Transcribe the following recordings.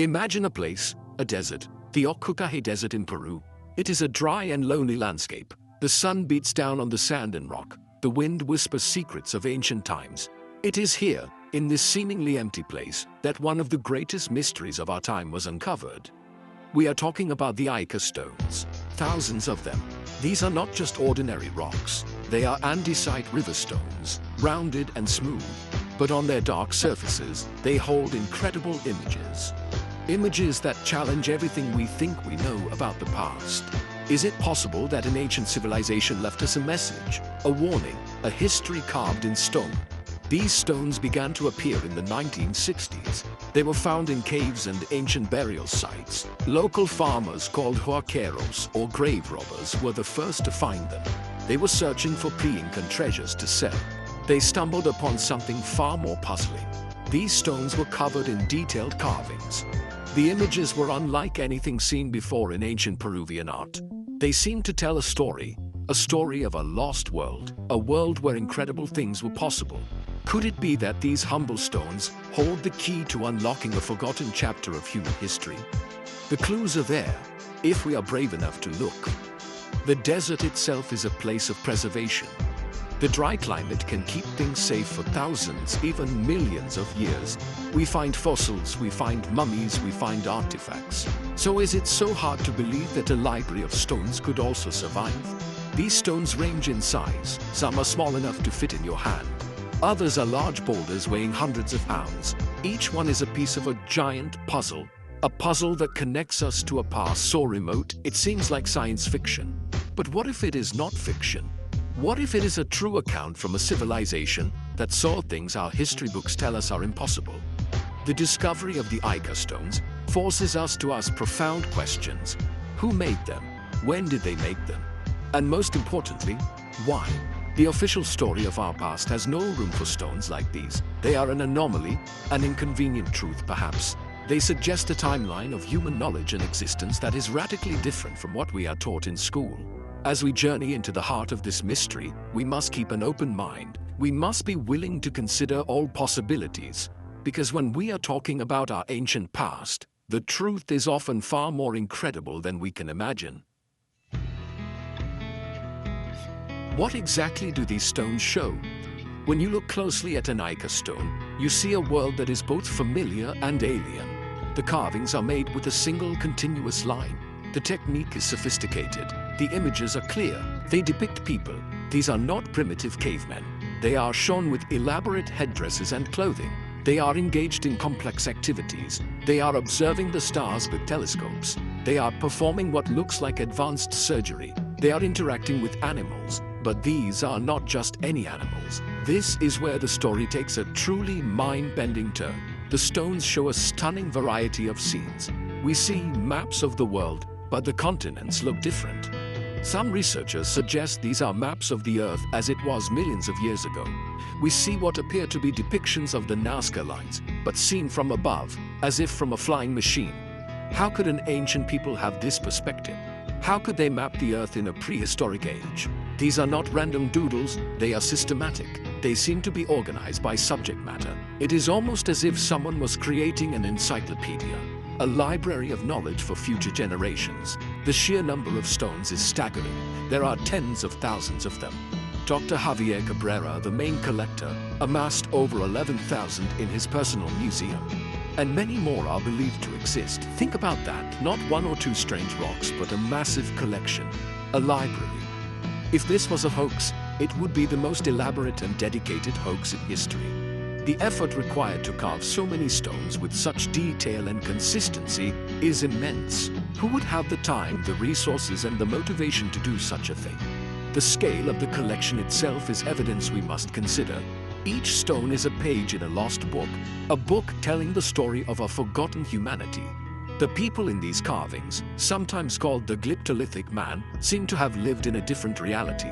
Imagine a place, a desert, the Occucaje Desert in Peru. It is a dry and lonely landscape. The sun beats down on the sand and rock. The wind whispers secrets of ancient times. It is here, in this seemingly empty place, that one of the greatest mysteries of our time was uncovered. We are talking about the Ica Stones. Thousands of them. These are not just ordinary rocks. They are andesite river stones, rounded and smooth. But on their dark surfaces, they hold incredible images. Images that challenge everything we think we know about the past. Is it possible that an ancient civilization left us a message, a warning, a history carved in stone? These stones began to appear in the 1960s. They were found in caves and ancient burial sites. Local farmers called huarqueros or grave robbers were the first to find them. They were searching for pre-Incan treasures to sell. They stumbled upon something far more puzzling. These stones were covered in detailed carvings. The images were unlike anything seen before in ancient Peruvian art. They seemed to tell a story of a lost world, a world where incredible things were possible. Could it be that these humble stones hold the key to unlocking a forgotten chapter of human history? The clues are there, if we are brave enough to look. The desert itself is a place of preservation. The dry climate can keep things safe for thousands, even millions of years. We find fossils, we find mummies, we find artifacts. So is it so hard to believe that a library of stones could also survive? These stones range in size. Some are small enough to fit in your hand. Others are large boulders weighing hundreds of pounds. Each one is a piece of a giant puzzle. A puzzle that connects us to a past so remote it seems like science fiction. But what if it is not fiction? What if it is a true account from a civilization that saw things our history books tell us are impossible? The discovery of the Ica stones forces us to ask profound questions. Who made them? When did they make them? And most importantly, why? The official story of our past has no room for stones like these. They are an anomaly, an inconvenient truth perhaps. They suggest a timeline of human knowledge and existence that is radically different from what we are taught in school. As we journey into the heart of this mystery, we must keep an open mind. We must be willing to consider all possibilities. Because when we are talking about our ancient past, the truth is often far more incredible than we can imagine. What exactly do these stones show? When you look closely at an Ica stone, you see a world that is both familiar and alien. The carvings are made with a single continuous line. The technique is sophisticated. The images are clear. They depict people. These are not primitive cavemen. They are shown with elaborate headdresses and clothing. They are engaged in complex activities. They are observing the stars with telescopes. They are performing what looks like advanced surgery. They are interacting with animals. But these are not just any animals. This is where the story takes a truly mind-bending turn. The stones show a stunning variety of scenes. We see maps of the world, but the continents look different. Some researchers suggest these are maps of the Earth as it was millions of years ago. We see what appear to be depictions of the Nazca lines, but seen from above, as if from a flying machine. How could an ancient people have this perspective? How could they map the Earth in a prehistoric age? These are not random doodles, they are systematic. They seem to be organized by subject matter. It is almost as if someone was creating an encyclopedia, a library of knowledge for future generations. The sheer number of stones is staggering. There are tens of thousands of them. Dr. Javier Cabrera, the main collector, amassed over 11,000 in his personal museum. And many more are believed to exist. Think about that, not one or two strange rocks, but a massive collection, a library. If this was a hoax, it would be the most elaborate and dedicated hoax in history. The effort required to carve so many stones with such detail and consistency is immense. Who would have the time, the resources, and the motivation to do such a thing? The scale of the collection itself is evidence we must consider. Each stone is a page in a lost book, a book telling the story of a forgotten humanity. The people in these carvings, sometimes called the Glyptolithic man, seem to have lived in a different reality.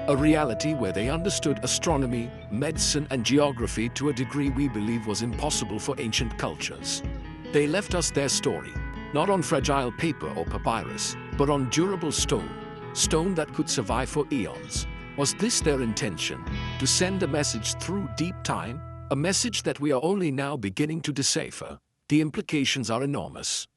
A reality where they understood astronomy, medicine, and geography to a degree we believe was impossible for ancient cultures. They left us their story, not on fragile paper or papyrus, but on durable stone, stone that could survive for eons. Was this their intention? To send a message through deep time? A message that we are only now beginning to decipher? The implications are enormous.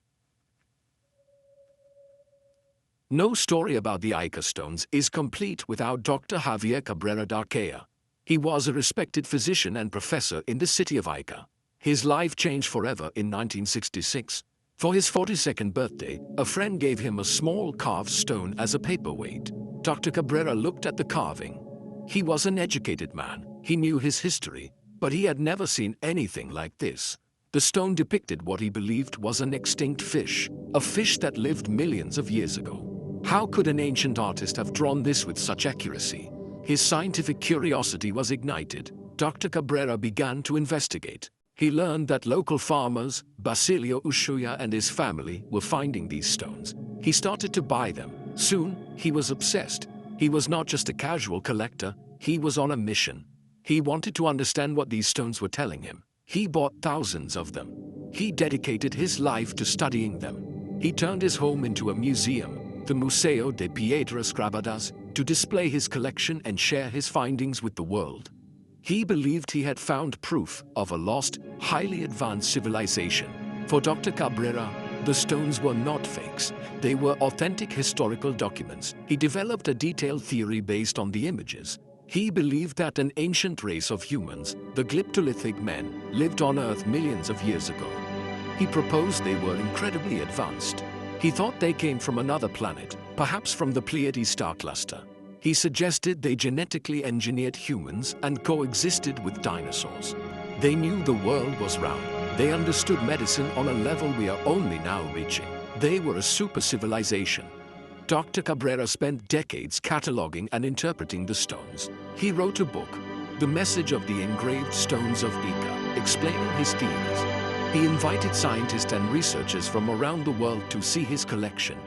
No story about the Ica stones is complete without Dr. Javier Cabrera Ica. He was a respected physician and professor in the city of Ica. His life changed forever in 1966. For his 42nd birthday, a friend gave him a small carved stone as a paperweight. Dr. Cabrera looked at the carving. He was an educated man, he knew his history, but he had never seen anything like this. The stone depicted what he believed was an extinct fish, a fish that lived millions of years ago. How could an ancient artist have drawn this with such accuracy? His scientific curiosity was ignited. Dr. Cabrera began to investigate. He learned that local farmers, Basilio Ushuya and his family, were finding these stones. He started to buy them. Soon, he was obsessed. He was not just a casual collector, he was on a mission. He wanted to understand what these stones were telling him. He bought thousands of them. He dedicated his life to studying them. He turned his home into a museum, the Museo de Piedras Grabadas, to display his collection and share his findings with the world. He believed he had found proof of a lost, highly advanced civilization. For Dr. Cabrera, the stones were not fakes, they were authentic historical documents. He developed a detailed theory based on the images. He believed that an ancient race of humans, the Glyptolithic men, lived on Earth millions of years ago. He proposed they were incredibly advanced. He thought they came from another planet, perhaps from the Pleiades star cluster. He suggested they genetically engineered humans and coexisted with dinosaurs. They knew the world was round. They understood medicine on a level we are only now reaching. They were a super civilization. Dr. Cabrera spent decades cataloging and interpreting the stones. He wrote a book, The Message of the Engraved Stones of Ica, explaining his theories. He invited scientists and researchers from around the world to see his collection.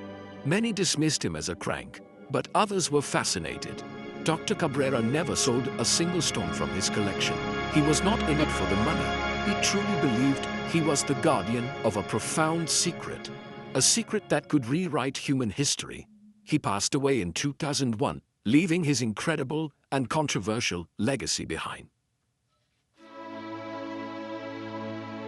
Many dismissed him as a crank, but others were fascinated. Dr. Cabrera never sold a single stone from his collection. He was not in it for the money. He truly believed he was the guardian of a profound secret, a secret that could rewrite human history. He passed away in 2001, leaving his incredible and controversial legacy behind.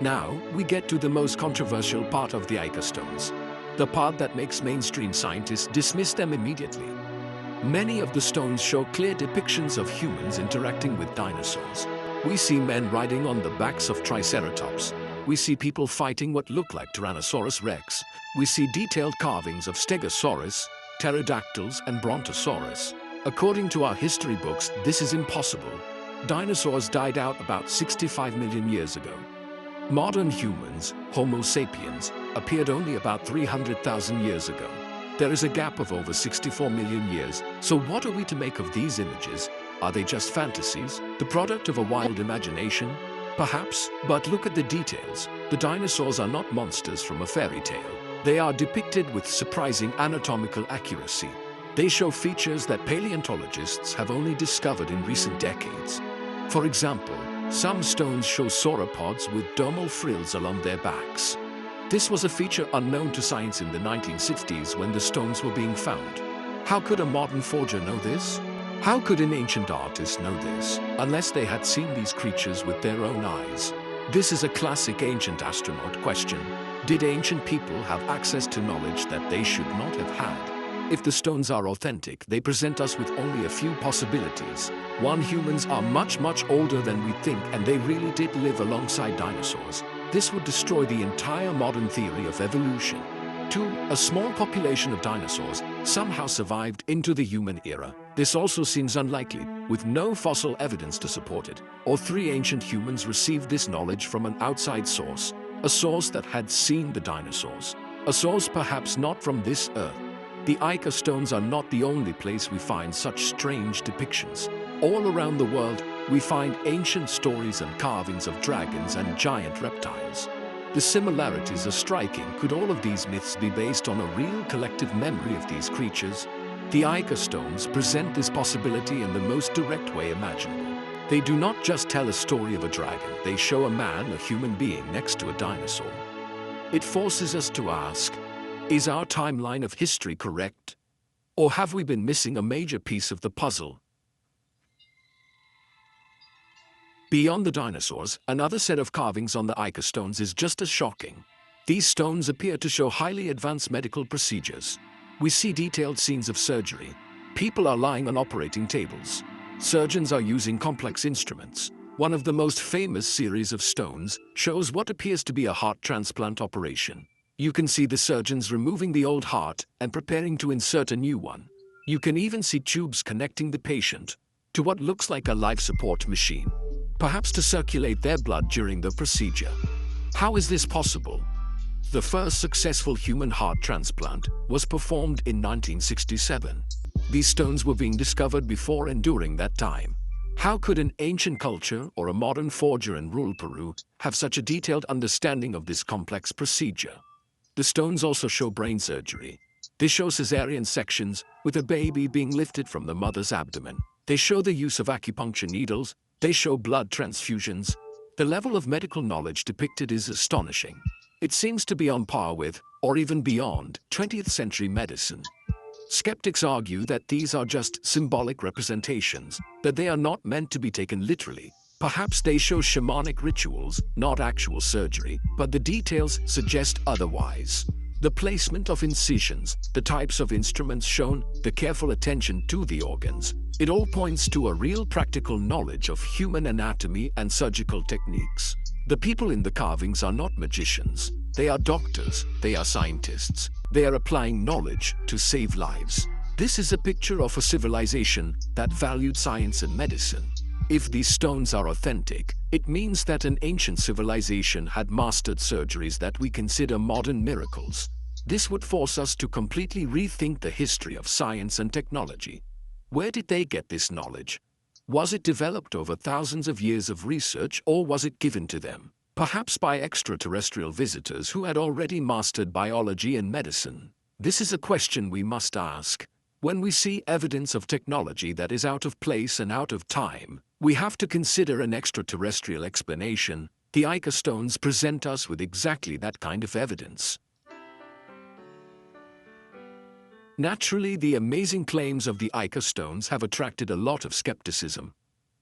Now, we get to the most controversial part of the Ica stones, the part that makes mainstream scientists dismiss them immediately. Many of the stones show clear depictions of humans interacting with dinosaurs. We see men riding on the backs of triceratops. We see people fighting what look like Tyrannosaurus rex. We see detailed carvings of Stegosaurus, pterodactyls, and Brontosaurus. According to our history books, this is impossible. Dinosaurs died out about 65 million years ago. Modern humans, Homo sapiens, appeared only about 300,000 years ago. There is a gap of over 64 million years, so what are we to make of these images? Are they just fantasies, the product of a wild imagination? Perhaps, but look at the details. The dinosaurs are not monsters from a fairy tale. They are depicted with surprising anatomical accuracy. They show features that paleontologists have only discovered in recent decades. For example, some stones show sauropods with dermal frills along their backs. This was a feature unknown to science in the 1960s when the stones were being found. How could a modern forger know this? How could an ancient artist know this, unless they had seen these creatures with their own eyes? This is a classic ancient astronaut question. Did ancient people have access to knowledge that they should not have had? If the stones are authentic, they present us with only a few possibilities. 1. Humans are much older than we think, and they really did live alongside dinosaurs. This would destroy the entire modern theory of evolution. 2. A small population of dinosaurs somehow survived into the human era. This also seems unlikely, with no fossil evidence to support it. Or 3. Ancient humans received this knowledge from an outside source, a source that had seen the dinosaurs, a source perhaps not from this earth. The Ica stones are not the only place we find such strange depictions. All around the world, we find ancient stories and carvings of dragons and giant reptiles. The similarities are striking. Could all of these myths be based on a real collective memory of these creatures? The Ica stones present this possibility in the most direct way imaginable. They do not just tell a story of a dragon, they show a man, a human being, next to a dinosaur. It forces us to ask, is our timeline of history correct? Or have we been missing a major piece of the puzzle? Beyond the dinosaurs, another set of carvings on the Ica stones is just as shocking. These stones appear to show highly advanced medical procedures. We see detailed scenes of surgery. People are lying on operating tables. Surgeons are using complex instruments. One of the most famous series of stones shows what appears to be a heart transplant operation. You can see the surgeons removing the old heart and preparing to insert a new one. You can even see tubes connecting the patient to what looks like a life support machine, perhaps to circulate their blood during the procedure. How is this possible? The first successful human heart transplant was performed in 1967. These stones were being discovered before and during that time. How could an ancient culture or a modern forger in rural Peru have such a detailed understanding of this complex procedure? The stones also show brain surgery. They show cesarean sections with a baby being lifted from the mother's abdomen. They show the use of acupuncture needles. They show blood transfusions. The level of medical knowledge depicted is astonishing. It seems to be on par with, or even beyond, 20th century medicine. Skeptics argue that these are just symbolic representations, that they are not meant to be taken literally. Perhaps they show shamanic rituals, not actual surgery, but the details suggest otherwise. The placement of incisions, the types of instruments shown, the careful attention to the organs, it all points to a real practical knowledge of human anatomy and surgical techniques. The people in the carvings are not magicians. They are doctors, they are scientists. They are applying knowledge to save lives. This is a picture of a civilization that valued science and medicine. If these stones are authentic, it means that an ancient civilization had mastered surgeries that we consider modern miracles. This would force us to completely rethink the history of science and technology. Where did they get this knowledge? Was it developed over thousands of years of research, or was it given to them, perhaps by extraterrestrial visitors who had already mastered biology and medicine? This is a question we must ask. When we see evidence of technology that is out of place and out of time, we have to consider an extraterrestrial explanation. The Ica stones present us with exactly that kind of evidence. Naturally, the amazing claims of the Ica stones have attracted a lot of skepticism.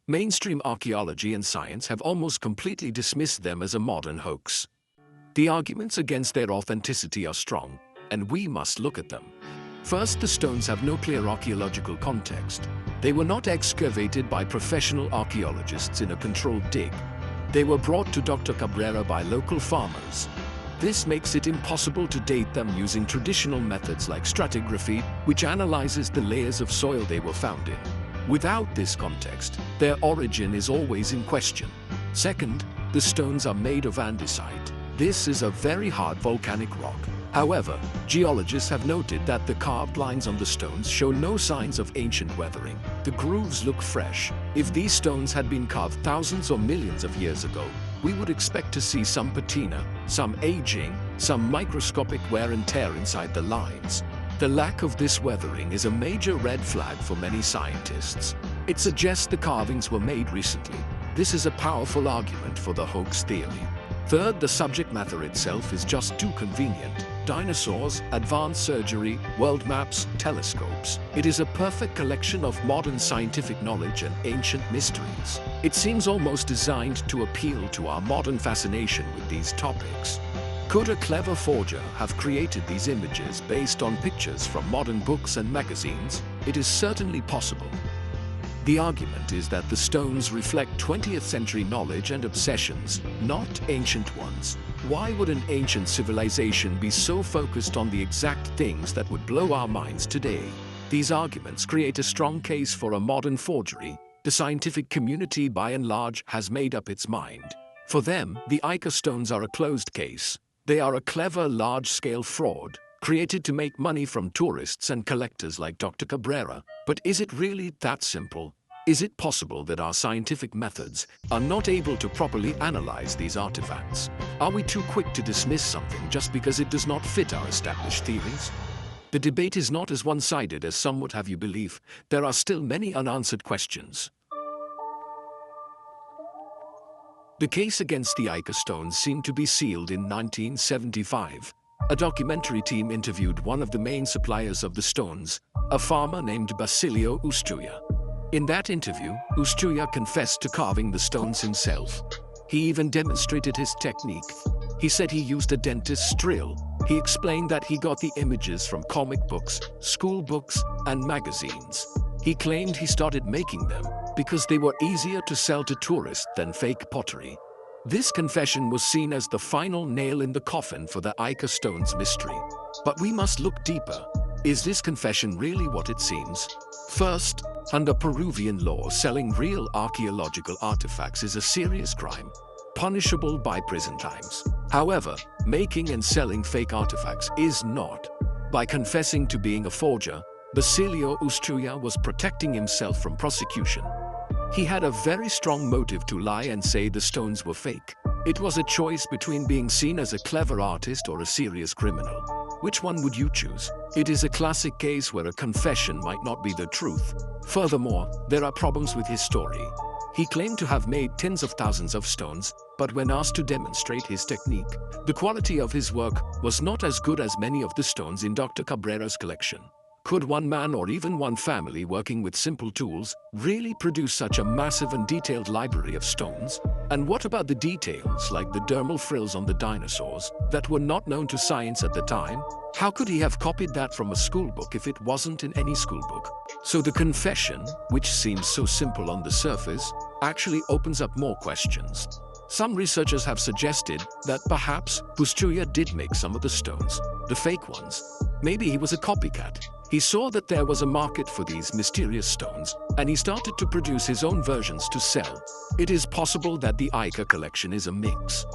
Mainstream archaeology and science have almost completely dismissed them as a modern hoax. The arguments against their authenticity are strong, and we must look at them. First, the stones have no clear archaeological context. They were not excavated by professional archaeologists in a controlled dig. They were brought to Dr. Cabrera by local farmers. This makes it impossible to date them using traditional methods like stratigraphy, which analyzes the layers of soil they were found in. Without this context, their origin is always in question. Second, the stones are made of andesite. This is a very hard volcanic rock. However, geologists have noted that the carved lines on the stones show no signs of ancient weathering. The grooves look fresh. If these stones had been carved thousands or millions of years ago, we would expect to see some patina, some aging, some microscopic wear and tear inside the lines. The lack of this weathering is a major red flag for many scientists. It suggests the carvings were made recently. This is a powerful argument for the hoax theory. Third, the subject matter itself is just too convenient. Dinosaurs, advanced surgery, world maps, telescopes. It is a perfect collection of modern scientific knowledge and ancient mysteries. It seems almost designed to appeal to our modern fascination with these topics. Could a clever forger have created these images based on pictures from modern books and magazines? It is certainly possible. The argument is that the stones reflect 20th century knowledge and obsessions, not ancient ones. Why would an ancient civilization be so focused on the exact things that would blow our minds today? These arguments create a strong case for a modern forgery. The scientific community, by and large, has made up its mind. For them, the Ica stones are a closed case. They are a clever, large-scale fraud, created to make money from tourists and collectors like Dr. Cabrera. But is it really that simple? Is it possible that our scientific methods are not able to properly analyze these artifacts? Are we too quick to dismiss something just because it does not fit our established theories? The debate is not as one-sided as some would have you believe. There are still many unanswered questions. The case against the Ica stones seemed to be sealed in 1975. A documentary team interviewed one of the main suppliers of the stones, a farmer named Basilio Ustruya. In that interview, Ustruya confessed to carving the stones himself. He even demonstrated his technique. He said he used a dentist's drill. He explained that he got the images from comic books, school books, and magazines. He claimed he started making them because they were easier to sell to tourists than fake pottery. This confession was seen as the final nail in the coffin for the Ica Stones mystery. But we must look deeper. Is this confession really what it seems? First, under Peruvian law, selling real archaeological artifacts is a serious crime, punishable by prison times. However, making and selling fake artifacts is not. By confessing to being a forger, Basilio Ustruya was protecting himself from prosecution. He had a very strong motive to lie and say the stones were fake. It was a choice between being seen as a clever artist or a serious criminal. Which one would you choose? It is a classic case where a confession might not be the truth. Furthermore, there are problems with his story. He claimed to have made tens of thousands of stones, but when asked to demonstrate his technique, the quality of his work was not as good as many of the stones in Dr. Cabrera's collection. Could one man or even one family working with simple tools really produce such a massive and detailed library of stones? And what about the details like the dermal frills on the dinosaurs that were not known to science at the time? How could he have copied that from a school book if it wasn't in any school book? So the confession, which seems so simple on the surface, actually opens up more questions. Some researchers have suggested that perhaps Ustruya did make some of the stones, the fake ones. Maybe he was a copycat. He saw that there was a market for these mysterious stones, and he started to produce his own versions to sell. It is possible that the Ica collection is a mix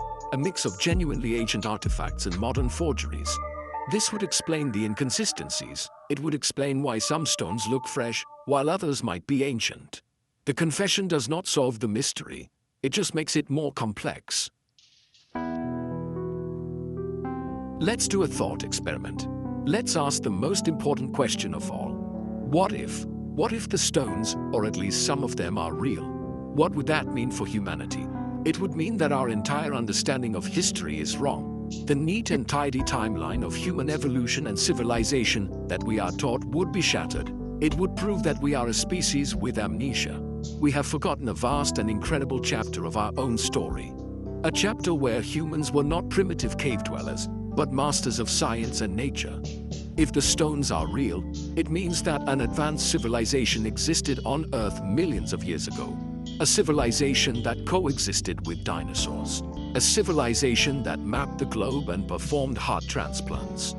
of genuinely ancient artifacts and modern forgeries. This would explain the inconsistencies. It would explain why some stones look fresh, while others might be ancient. The confession does not solve the mystery. It just makes it more complex. Let's do a thought experiment. Let's ask the most important question of all. What if? What if the stones, or at least some of them, are real? What would that mean for humanity? It would mean that our entire understanding of history is wrong. The neat and tidy timeline of human evolution and civilization that we are taught would be shattered. It would prove that we are a species with amnesia. We have forgotten a vast and incredible chapter of our own story. A chapter where humans were not primitive cave dwellers, but masters of science and nature. If the stones are real, it means that an advanced civilization existed on Earth millions of years ago. A civilization that coexisted with dinosaurs. A civilization that mapped the globe and performed heart transplants.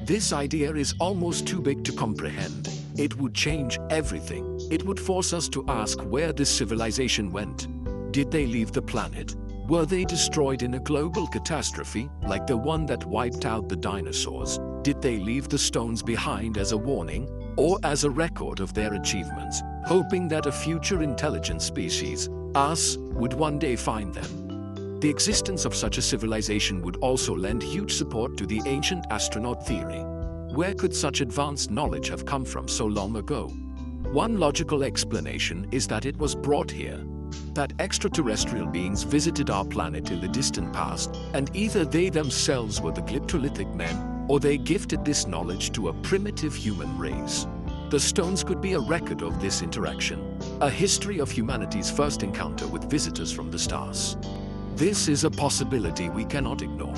This idea is almost too big to comprehend. It would change everything. It would force us to ask where this civilization went. Did they leave the planet? Were they destroyed in a global catastrophe like the one that wiped out the dinosaurs? Did they leave the stones behind as a warning or as a record of their achievements, hoping that a future intelligent species, us, would one day find them? The existence of such a civilization would also lend huge support to the ancient astronaut theory. Where could such advanced knowledge have come from so long ago? One logical explanation is that it was brought here. That extraterrestrial beings visited our planet in the distant past, and either they themselves were the Glyptolithic men, or they gifted this knowledge to a primitive human race. The stones could be a record of this interaction, a history of humanity's first encounter with visitors from the stars. This is a possibility we cannot ignore.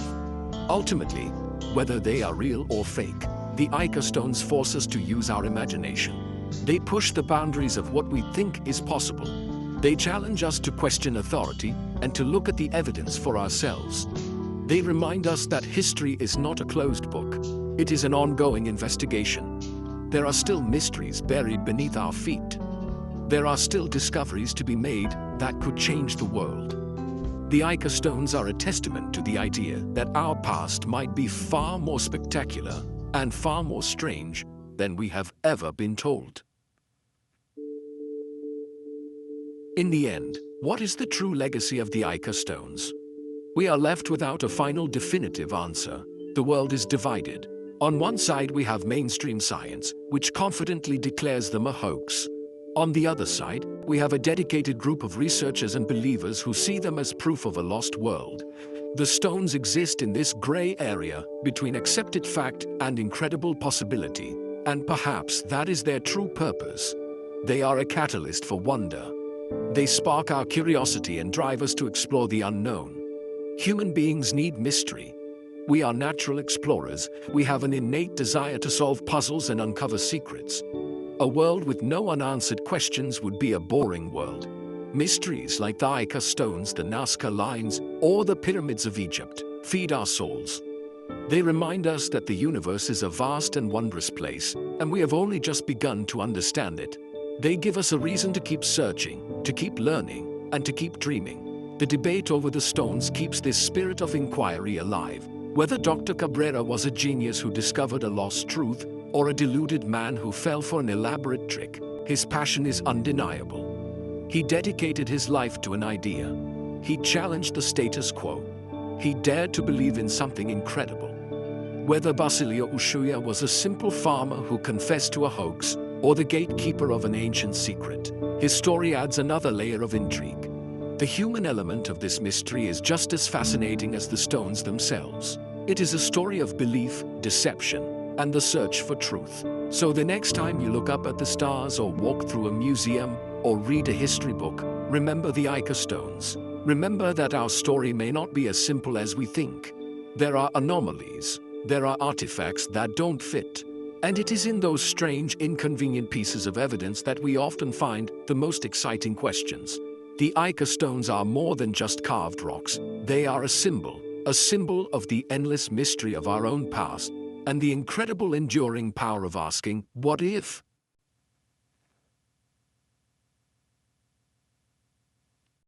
Ultimately, whether they are real or fake, the Ica stones force us to use our imagination. They push the boundaries of what we think is possible. They challenge us to question authority and to look at the evidence for ourselves. They remind us that history is not a closed book. It is an ongoing investigation. There are still mysteries buried beneath our feet. There are still discoveries to be made that could change the world. The Ica stones are a testament to the idea that our past might be far more spectacular and far more strange than we have ever been told. In the end, what is the true legacy of the Ica stones? We are left without a final definitive answer. The world is divided. On one side we have mainstream science, which confidently declares them a hoax. On the other side, we have a dedicated group of researchers and believers who see them as proof of a lost world. The stones exist in this gray area between accepted fact and incredible possibility, and perhaps that is their true purpose. They are a catalyst for wonder. They spark our curiosity and drive us to explore the unknown. Human beings need mystery. We are natural explorers. We have an innate desire to solve puzzles and uncover secrets. A world with no unanswered questions would be a boring world. Mysteries like the Ica Stones, the Nazca lines, or the pyramids of Egypt feed our souls. They remind us that the universe is a vast and wondrous place, and we have only just begun to understand it. They give us a reason to keep searching, to keep learning, and to keep dreaming. The debate over the stones keeps this spirit of inquiry alive. Whether Dr. Cabrera was a genius who discovered a lost truth, or a deluded man who fell for an elaborate trick, his passion is undeniable. He dedicated his life to an idea. He challenged the status quo. He dared to believe in something incredible. Whether Basilio Ushuaia was a simple farmer who confessed to a hoax, or the gatekeeper of an ancient secret, his story adds another layer of intrigue. The human element of this mystery is just as fascinating as the stones themselves. It is a story of belief, deception, and the search for truth. So the next time you look up at the stars or walk through a museum or read a history book, remember the Ica Stones. Remember that our story may not be as simple as we think. There are anomalies. There are artifacts that don't fit. And it is in those strange, inconvenient pieces of evidence that we often find the most exciting questions. The Ica Stones are more than just carved rocks. They are a symbol of the endless mystery of our own past and the incredible enduring power of asking, what if?